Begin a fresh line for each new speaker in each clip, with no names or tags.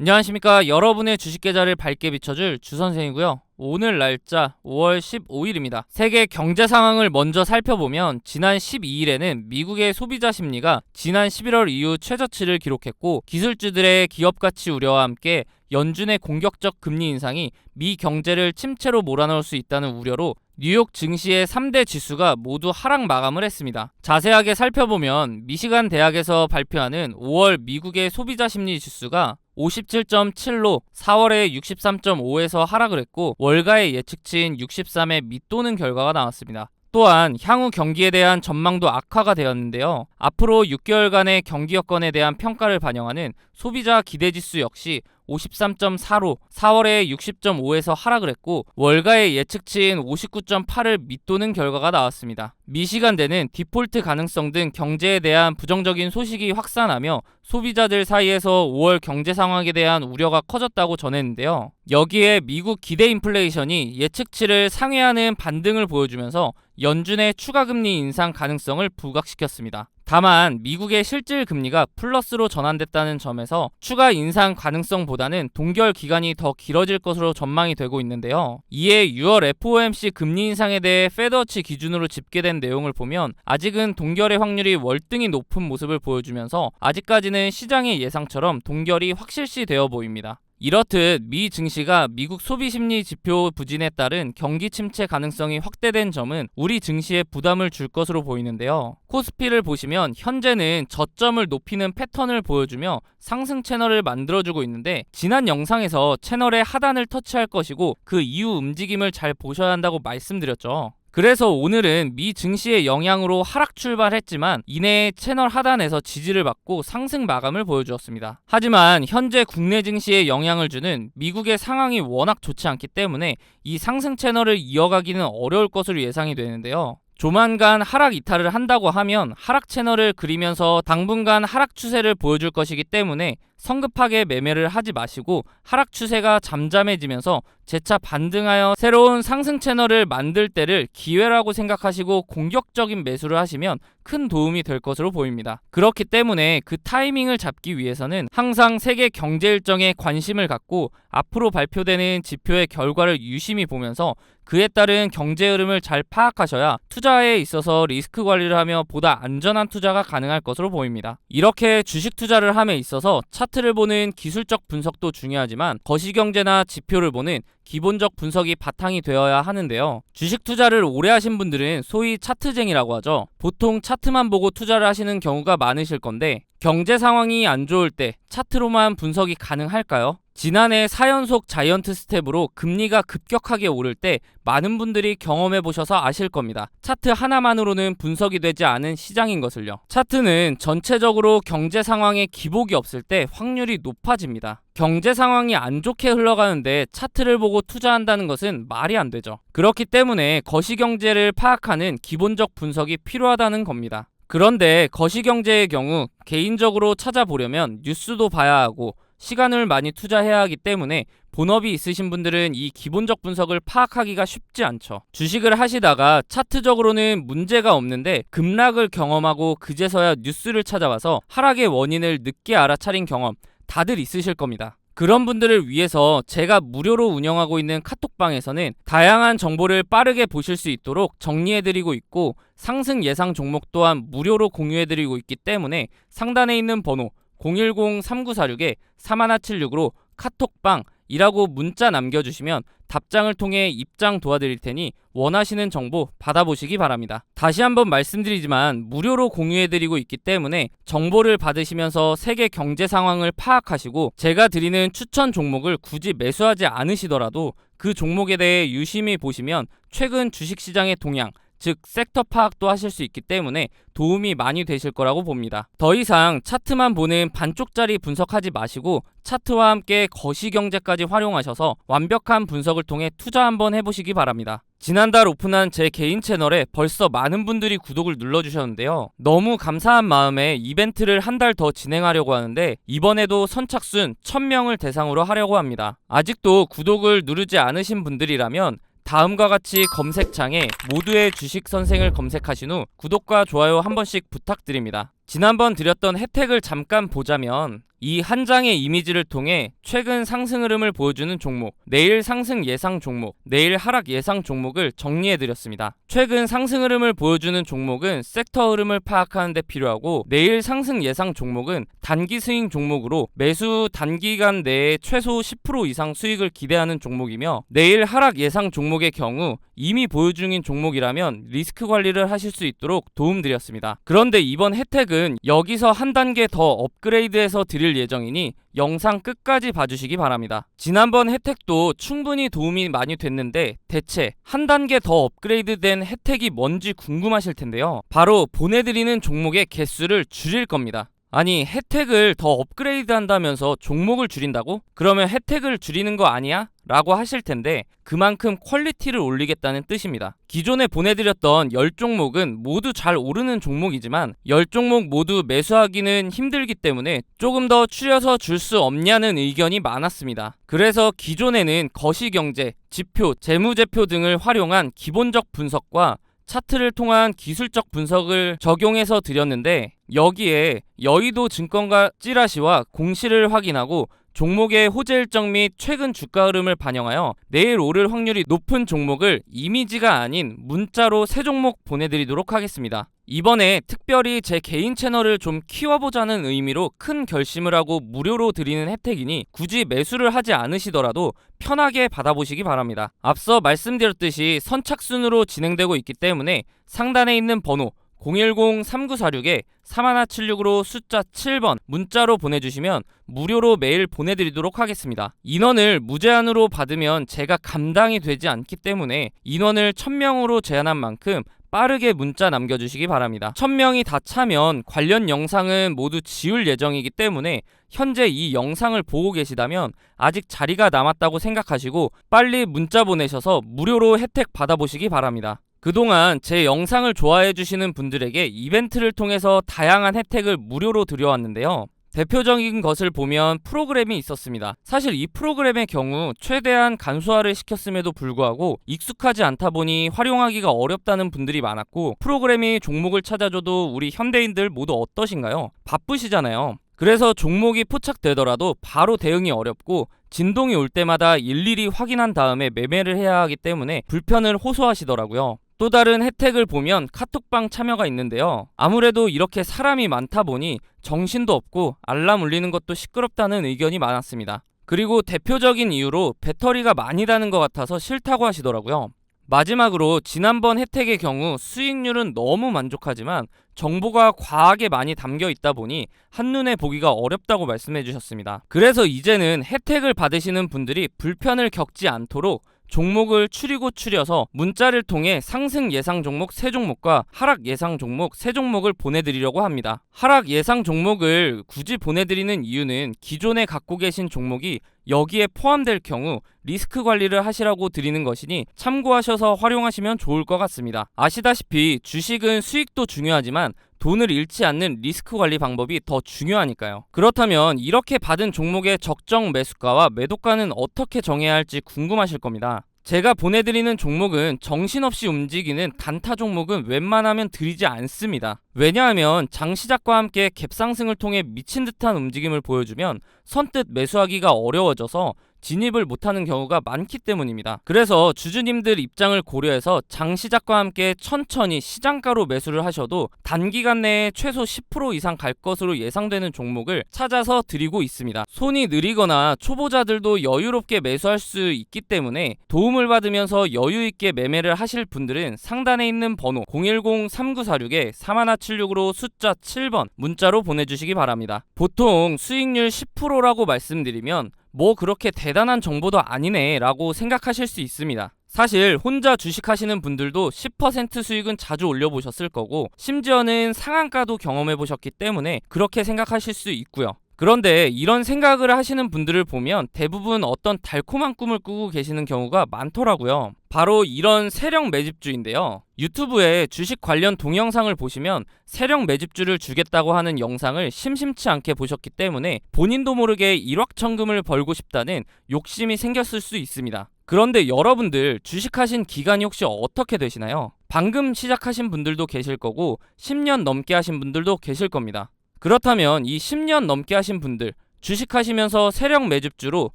안녕하십니까. 여러분의 주식 계좌를 밝게 비춰줄 주선생이고요. 오늘 날짜 5월 15일입니다. 세계 경제 상황을 먼저 살펴보면 지난 12일에는 미국의 소비자 심리가 지난 11월 이후 최저치를 기록했고, 기술주들의 기업 가치 우려와 함께 연준의 공격적 금리 인상이 미 경제를 침체로 몰아넣을 수 있다는 우려로 뉴욕 증시의 3대 지수가 모두 하락 마감을 했습니다. 자세하게 살펴보면 미시간 대학에서 발표하는 5월 미국의 소비자 심리 지수가 57.7로 4월에 63.5에서 하락을 했고, 월가의 예측치인 63에 밑도는 결과가 나왔습니다. 또한 향후 경기에 대한 전망도 악화가 되었는데요. 앞으로 6개월간의 경기 여건에 대한 평가를 반영하는 소비자 기대지수 역시 53.4로 4월에 60.5에서 하락을 했고, 월가의 예측치인 59.8을 밑도는 결과가 나왔습니다. 미시간대는 디폴트 가능성 등 경제에 대한 부정적인 소식이 확산하며 소비자들 사이에서 5월 경제 상황에 대한 우려가 커졌다고 전했는데요. 여기에 미국 기대 인플레이션이 예측치를 상회하는 반등을 보여주면서 연준의 추가 금리 인상 가능성을 부각시켰습니다. 다만 미국의 실질 금리가 플러스로 전환됐다는 점에서 추가 인상 가능성보다는 동결 기간이 더 길어질 것으로 전망이 되고 있는데요. 이에 6월 FOMC 금리 인상에 대해 페드워치 기준으로 집계된 내용을 보면 아직은 동결의 확률이 월등히 높은 모습을 보여주면서 아직까지는 시장의 예상처럼 동결이 확실시 되어 보입니다. 이렇듯 미 증시가 미국 소비심리 지표 부진에 따른 경기 침체 가능성이 확대된 점은 우리 증시에 부담을 줄 것으로 보이는데요. 코스피를 보시면 현재는 저점을 높이는 패턴을 보여주며 상승 채널을 만들어주고 있는데, 지난 영상에서 채널의 하단을 터치할 것이고 그 이후 움직임을 잘 보셔야 한다고 말씀드렸죠. 그래서 오늘은 미 증시의 영향으로 하락 출발했지만 이내 채널 하단에서 지지를 받고 상승 마감을 보여주었습니다. 하지만 현재 국내 증시에 영향을 주는 미국의 상황이 워낙 좋지 않기 때문에 이 상승 채널을 이어가기는 어려울 것으로 예상이 되는데요. 조만간 하락 이탈을 한다고 하면 하락 채널을 그리면서 당분간 하락 추세를 보여줄 것이기 때문에 성급하게 매매를 하지 마시고 하락 추세가 잠잠해지면서 재차 반등하여 새로운 상승 채널을 만들 때를 기회라고 생각하시고 공격적인 매수를 하시면 큰 도움이 될 것으로 보입니다. 그렇기 때문에 그 타이밍을 잡기 위해서는 항상 세계 경제 일정에 관심을 갖고 앞으로 발표되는 지표의 결과를 유심히 보면서 그에 따른 경제 흐름을 잘 파악하셔야 투자에 있어서 리스크 관리를 하며 보다 안전한 투자가 가능할 것으로 보입니다. 이렇게 주식 투자를 함에 있어서 차트를 보는 기술적 분석도 중요하지만 거시경제나 지표를 보는 기본적 분석이 바탕이 되어야 하는데요. 주식 투자를 오래 하신 분들은 소위 차트쟁이라고 하죠. 보통 차트만 보고 투자를 하시는 경우가 많으실 건데, 경제 상황이 안 좋을 때 차트로만 분석이 가능할까요? 지난해 4연속 자이언트 스텝으로 금리가 급격하게 오를 때 많은 분들이 경험해 보셔서 아실 겁니다. 차트 하나만으로는 분석이 되지 않은 시장인 것을요. 차트는 전체적으로 경제 상황에 기복이 없을 때 확률이 높아집니다. 경제 상황이 안 좋게 흘러가는데 차트를 보고 투자한다는 것은 말이 안 되죠. 그렇기 때문에 거시경제를 파악하는 기본적 분석이 필요하다는 겁니다. 그런데 거시경제의 경우 개인적으로 찾아보려면 뉴스도 봐야 하고 시간을 많이 투자해야 하기 때문에 본업이 있으신 분들은 이 기본적 분석을 파악하기가 쉽지 않죠. 주식을 하시다가 차트적으로는 문제가 없는데 급락을 경험하고 그제서야 뉴스를 찾아와서 하락의 원인을 늦게 알아차린 경험 다들 있으실 겁니다. 그런 분들을 위해서 제가 무료로 운영하고 있는 카톡방에서는 다양한 정보를 빠르게 보실 수 있도록 정리해드리고 있고, 상승 예상 종목 또한 무료로 공유해드리고 있기 때문에 상단에 있는 번호 010-3946-3176으로 카톡방이라고 문자 남겨주시면 답장을 통해 입장 도와드릴 테니 원하시는 정보 받아보시기 바랍니다. 다시 한번 말씀드리지만 무료로 공유해드리고 있기 때문에 정보를 받으시면서 세계 경제 상황을 파악하시고 제가 드리는 추천 종목을 굳이 매수하지 않으시더라도 그 종목에 대해 유심히 보시면 최근 주식시장의 동향, 즉 섹터 파악도 하실 수 있기 때문에 도움이 많이 되실 거라고 봅니다. 더 이상 차트만 보는 반쪽짜리 분석하지 마시고 차트와 함께 거시경제까지 활용하셔서 완벽한 분석을 통해 투자 한번 해보시기 바랍니다. 지난달 오픈한 제 개인 채널에 벌써 많은 분들이 구독을 눌러주셨는데요. 너무 감사한 마음에 이벤트를 한 달 더 진행하려고 하는데 이번에도 선착순 1000명을 대상으로 하려고 합니다. 아직도 구독을 누르지 않으신 분들이라면 다음과 같이 검색창에 모두의 주식 선생을 검색하신 후 구독과 좋아요 한 번씩 부탁드립니다. 지난번 드렸던 혜택을 잠깐 보자면 이 한 장의 이미지를 통해 최근 상승 흐름을 보여주는 종목, 내일 상승 예상 종목, 내일 하락 예상 종목을 정리해드렸습니다. 최근 상승 흐름을 보여주는 종목은 섹터 흐름을 파악하는 데 필요하고, 내일 상승 예상 종목은 단기 스윙 종목으로 매수 단기간 내에 최소 10% 이상 수익을 기대하는 종목이며, 내일 하락 예상 종목의 경우 이미 보유 중인 종목이라면 리스크 관리를 하실 수 있도록 도움드렸습니다. 그런데 이번 혜택은 여기서 한 단계 더 업그레이드해서 드릴 예정이니 영상 끝까지 봐주시기 바랍니다. 지난번 혜택도 충분히 도움이 많이 됐는데 대체 한 단계 더 업그레이드된 혜택이 뭔지 궁금하실 텐데요. 바로 보내드리는 종목의 개수를 줄일 겁니다. 아니, 혜택을 더 업그레이드 한다면서 종목을 줄인다고? 그러면 혜택을 줄이는 거 아니야? 라고 하실 텐데, 그만큼 퀄리티를 올리겠다는 뜻입니다. 기존에 보내드렸던 10종목은 모두 잘 오르는 종목이지만 10종목 모두 매수하기는 힘들기 때문에 조금 더 줄여서 줄 수 없냐는 의견이 많았습니다. 그래서 기존에는 거시경제, 지표, 재무제표 등을 활용한 기본적 분석과 차트를 통한 기술적 분석을 적용해서 드렸는데, 여기에 여의도 증권가 찌라시와 공시를 확인하고 종목의 호재 일정 및 최근 주가 흐름을 반영하여 내일 오를 확률이 높은 종목을 이미지가 아닌 문자로 3종목 보내드리도록 하겠습니다. 이번에 특별히 제 개인 채널을 좀 키워보자는 의미로 큰 결심을 하고 무료로 드리는 혜택이니 굳이 매수를 하지 않으시더라도 편하게 받아보시기 바랍니다. 앞서 말씀드렸듯이 선착순으로 진행되고 있기 때문에 상단에 있는 번호 010-3946-3176으로 숫자 7번 문자로 보내주시면 무료로 메일 보내드리도록 하겠습니다. 인원을 무제한으로 받으면 제가 감당이 되지 않기 때문에 인원을 1000명으로 제한한 만큼 빠르게 문자 남겨주시기 바랍니다. 1000명이 다 차면 관련 영상은 모두 지울 예정이기 때문에 현재 이 영상을 보고 계시다면 아직 자리가 남았다고 생각하시고 빨리 문자 보내셔서 무료로 혜택 받아보시기 바랍니다. 그동안 제 영상을 좋아해주시는 분들에게 이벤트를 통해서 다양한 혜택을 무료로 드려왔는데요. 대표적인 것을 보면 프로그램이 있었습니다. 사실 이 프로그램의 경우 최대한 간소화를 시켰음에도 불구하고 익숙하지 않다 보니 활용하기가 어렵다는 분들이 많았고, 프로그램이 종목을 찾아줘도 우리 현대인들 모두 어떠신가요? 바쁘시잖아요. 그래서 종목이 포착되더라도 바로 대응이 어렵고 진동이 올 때마다 일일이 확인한 다음에 매매를 해야 하기 때문에 불편을 호소하시더라고요. 또 다른 혜택을 보면 카톡방 참여가 있는데요. 아무래도 이렇게 사람이 많다 보니 정신도 없고 알람 울리는 것도 시끄럽다는 의견이 많았습니다. 그리고 대표적인 이유로 배터리가 많이 다는 것 같아서 싫다고 하시더라고요. 마지막으로 지난번 혜택의 경우 수익률은 너무 만족하지만 정보가 과하게 많이 담겨 있다 보니 한눈에 보기가 어렵다고 말씀해 주셨습니다. 그래서 이제는 혜택을 받으시는 분들이 불편을 겪지 않도록 종목을 추려서 문자를 통해 상승 예상 종목 3종목과 하락 예상 종목 3종목을 보내드리려고 합니다. 하락 예상 종목을 굳이 보내드리는 이유는 기존에 갖고 계신 종목이 여기에 포함될 경우 리스크 관리를 하시라고 드리는 것이니 참고하셔서 활용하시면 좋을 것 같습니다. 아시다시피 주식은 수익도 중요하지만 돈을 잃지 않는 리스크 관리 방법이 더 중요하니까요. 그렇다면 이렇게 받은 종목의 적정 매수가와 매도가는 어떻게 정해야 할지 궁금하실 겁니다. 제가 보내드리는 종목은 정신없이 움직이는 단타 종목은 웬만하면 드리지 않습니다. 왜냐하면 장시작과 함께 갭상승을 통해 미친 듯한 움직임을 보여주면 선뜻 매수하기가 어려워져서 진입을 못하는 경우가 많기 때문입니다. 그래서 주주님들 입장을 고려해서 장시작과 함께 천천히 시장가로 매수를 하셔도 단기간 내에 최소 10% 이상 갈 것으로 예상되는 종목을 찾아서 드리고 있습니다. 손이 느리거나 초보자들도 여유롭게 매수할 수 있기 때문에 도움을 받으면서 여유있게 매매를 하실 분들은 상단에 있는 번호 010-3946-3176으로 숫자 7번 문자로 보내주시기 바랍니다. 보통 수익률 10%라고 말씀드리면 뭐 그렇게 대단한 정보도 아니네 라고 생각하실 수 있습니다. 사실 혼자 주식하시는 분들도 10% 수익은 자주 올려보셨을 거고 심지어는 상한가도 경험해보셨기 때문에 그렇게 생각하실 수 있고요. 그런데 이런 생각을 하시는 분들을 보면 대부분 어떤 달콤한 꿈을 꾸고 계시는 경우가 많더라고요. 바로 이런 세력 매집주인데요. 유튜브에 주식 관련 동영상을 보시면 세력 매집주를 주겠다고 하는 영상을 심심치 않게 보셨기 때문에 본인도 모르게 일확천금을 벌고 싶다는 욕심이 생겼을 수 있습니다. 그런데 여러분들 주식하신 기간이 혹시 어떻게 되시나요? 방금 시작하신 분들도 계실 거고 10년 넘게 하신 분들도 계실 겁니다. 그렇다면 이 10년 넘게 하신 분들, 주식하시면서 세력 매집주로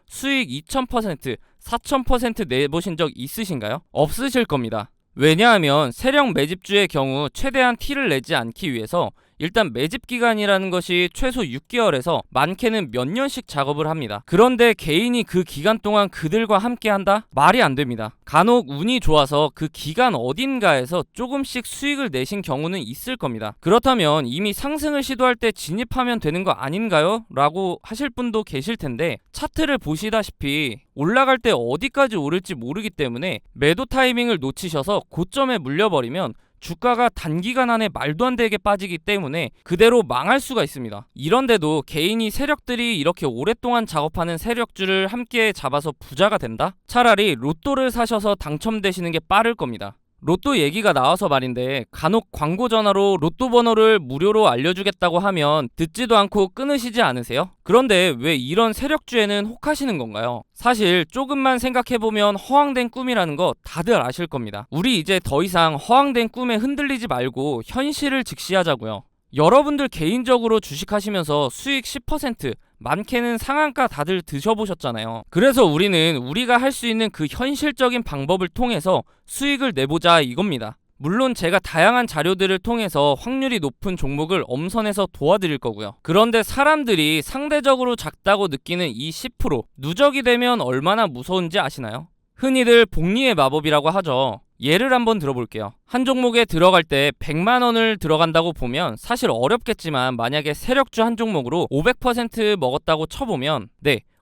수익 2000%, 4000% 내보신 적 있으신가요? 없으실 겁니다. 왜냐하면 세력 매집주의 경우 최대한 티를 내지 않기 위해서 일단 매집 기간이라는 것이 최소 6개월에서 많게는 몇 년씩 작업을 합니다. 그런데 개인이 그 기간 동안 그들과 함께 한다? 말이 안 됩니다. 간혹 운이 좋아서 그 기간 어딘가에서 조금씩 수익을 내신 경우는 있을 겁니다. 그렇다면 이미 상승을 시도할 때 진입하면 되는 거 아닌가요? 라고 하실 분도 계실 텐데, 차트를 보시다시피 올라갈 때 어디까지 오를지 모르기 때문에 매도 타이밍을 놓치셔서 고점에 물려버리면 주가가 단기간 안에 말도 안 되게 빠지기 때문에 그대로 망할 수가 있습니다. 이런데도 개인이 세력들이 이렇게 오랫동안 작업하는 세력주를 함께 잡아서 부자가 된다? 차라리 로또를 사셔서 당첨되시는 게 빠를 겁니다. 로또 얘기가 나와서 말인데, 간혹 광고 전화로 로또 번호를 무료로 알려주겠다고 하면 듣지도 않고 끊으시지 않으세요? 그런데 왜 이런 세력주에는 혹하시는 건가요? 사실 조금만 생각해보면 허황된 꿈이라는 거 다들 아실 겁니다. 우리 이제 더 이상 허황된 꿈에 흔들리지 말고 현실을 직시하자고요. 여러분들 개인적으로 주식하시면서 수익 10%, 많게는 상한가 다들 드셔보셨잖아요. 그래서 우리는 우리가 할 수 있는 그 현실적인 방법을 통해서 수익을 내보자 이겁니다. 물론 제가 다양한 자료들을 통해서 확률이 높은 종목을 엄선해서 도와드릴 거고요. 그런데 사람들이 상대적으로 작다고 느끼는 이 10%, 누적이 되면 얼마나 무서운지 아시나요? 흔히들 복리의 마법이라고 하죠. 예를 한번 들어볼게요. 한 종목에 들어갈 때 100만 원을 들어간다고 보면 사실 어렵겠지만, 만약에 세력주 한 종목으로 500% 먹었다고 쳐보면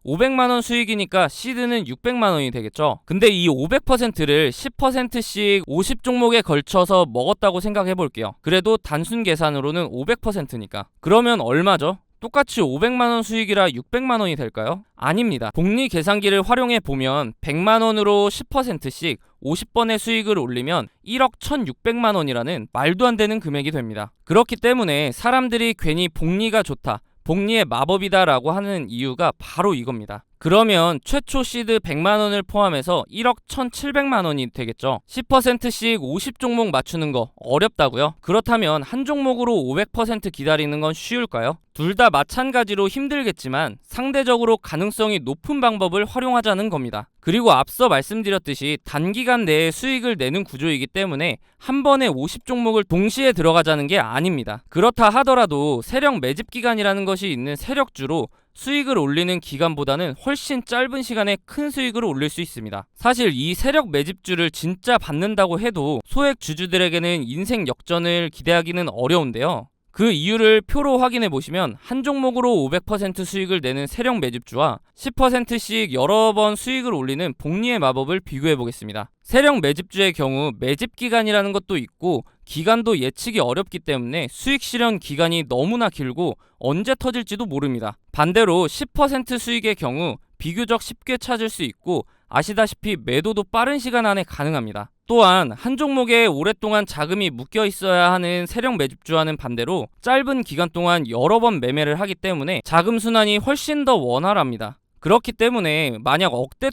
500만 원 수익이니까 시드는 600만 원이 되겠죠. 근데 이 500%를 10%씩 50종목에 걸쳐서 먹었다고 생각해 볼게요. 그래도 단순 계산으로는 500%니까. 그러면 얼마죠? 똑같이 500만원 수익이라 600만원이 될까요? 아닙니다. 복리 계산기를 활용해 보면 100만원으로 10%씩 50번의 수익을 올리면 1억 1600만원이라는 말도 안 되는 금액이 됩니다. 그렇기 때문에 사람들이 괜히 복리가 좋다, 복리의 마법이다 라고 하는 이유가 바로 이겁니다. 그러면 최초 시드 100만원을 포함해서 1억 1700만원이 되겠죠. 10%씩 50종목 맞추는 거 어렵다고요? 그렇다면 한 종목으로 500% 기다리는 건 쉬울까요? 둘 다 마찬가지로 힘들겠지만 상대적으로 가능성이 높은 방법을 활용하자는 겁니다. 그리고 앞서 말씀드렸듯이 단기간 내에 수익을 내는 구조이기 때문에 한 번에 50종목을 동시에 들어가자는 게 아닙니다. 그렇다 하더라도 세력 매집 기간이라는 것이 있는 세력주로 수익을 올리는 기간보다는 훨씬 짧은 시간에 큰 수익을 올릴 수 있습니다. 사실 이 세력 매집주를 진짜 받는다고 해도 소액 주주들에게는 인생 역전을 기대하기는 어려운데요. 그 이유를 표로 확인해 보시면 한 종목으로 500% 수익을 내는 세력 매집주와 10%씩 여러 번 수익을 올리는 복리의 마법을 비교해 보겠습니다. 세력 매집주의 경우 매집 기간이라는 것도 있고 기간도 예측이 어렵기 때문에 수익 실현 기간이 너무나 길고 언제 터질지도 모릅니다. 반대로 10% 수익의 경우 비교적 쉽게 찾을 수 있고 아시다시피 매도도 빠른 시간 안에 가능합니다. 또한 한 종목에 오랫동안 자금이 묶여 있어야 하는 세력 매집주와는 반대로 짧은 기간 동안 여러 번 매매를 하기 때문에 자금 순환이 훨씬 더 원활합니다. 그렇기 때문에 만약 억대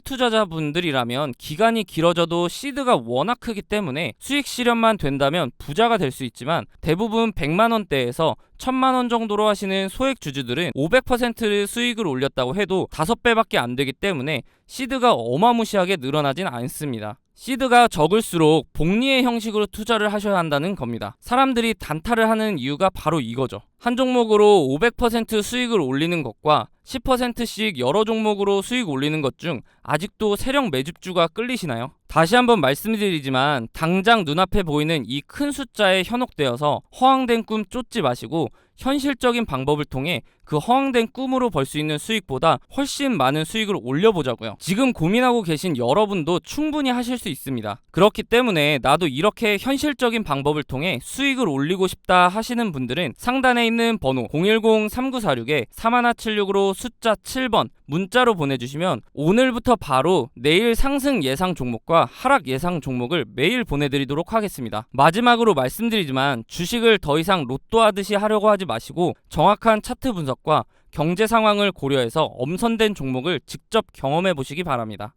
투자자분들이라면 기간이 길어져도 시드가 워낙 크기 때문에 수익 실현만 된다면 부자가 될 수 있지만, 대부분 100만원대에서 1000만원 정도로 하시는 소액 주주들은 500% 수익을 올렸다고 해도 5배밖에 안 되기 때문에 시드가 어마무시하게 늘어나진 않습니다. 시드가 적을수록 복리의 형식으로 투자를 하셔야 한다는 겁니다. 사람들이 단타를 하는 이유가 바로 이거죠. 한 종목으로 500% 수익을 올리는 것과 10%씩 여러 종목으로 수익 올리는 것 중 아직도 세력 매집주가 끌리시나요? 다시 한번 말씀드리지만 당장 눈앞에 보이는 이 큰 숫자에 현혹되어서 허황된 꿈 쫓지 마시고 현실적인 방법을 통해 그 허황된 꿈으로 벌 수 있는 수익보다 훨씬 많은 수익을 올려보자고요. 지금 고민하고 계신 여러분도 충분히 하실 수 있습니다. 그렇기 때문에 나도 이렇게 현실적인 방법을 통해 수익을 올리고 싶다 하시는 분들은 상단에 있는 번호 010-3946-3176으로 숫자 7번 문자로 보내주시면 오늘부터 바로 내일 상승 예상 종목과 하락 예상 종목을 매일 보내드리도록 하겠습니다. 마지막으로 말씀드리지만 주식을 더 이상 로또 하듯이 하려고 하지 마시고 정확한 차트 분석과 경제 상황을 고려해서 엄선된 종목을 직접 경험해 보시기 바랍니다.